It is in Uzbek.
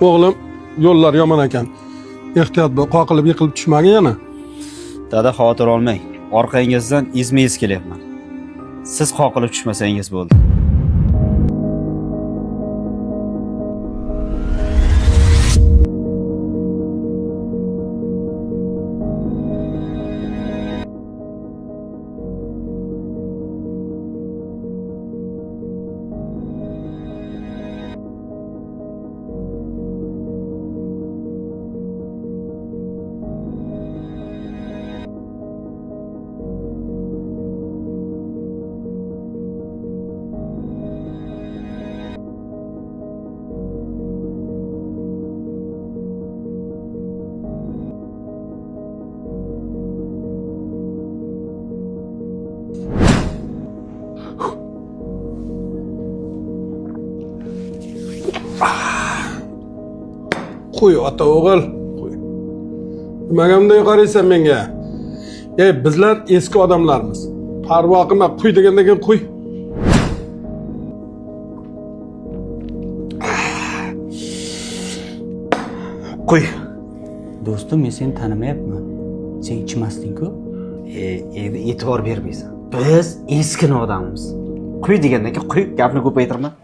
O'g'lim, yo'llar yomon ekan. Ehtiyot bo'l, qoqilib yiqilib tushmagin yana. Dada xavotir olmang. Orqangizdan izma-iz kelyapman. Siz qoqilib tushmasangiz bo'ldi. Qo'y ota o'g'il, qo'y. Nimaga bunday qaraysan menga? Bizlar eski odamlarmiz. Parvo qilma, qo'y degandan keyin qo'y. Qo'y. Do'stim, men seni tanimayapman. Sen ichmasding-ku? Endi e'tibor bermaysan. Biz eski odammiz. Qo'y degandan keyin qo'y, gapni ko'paytirma.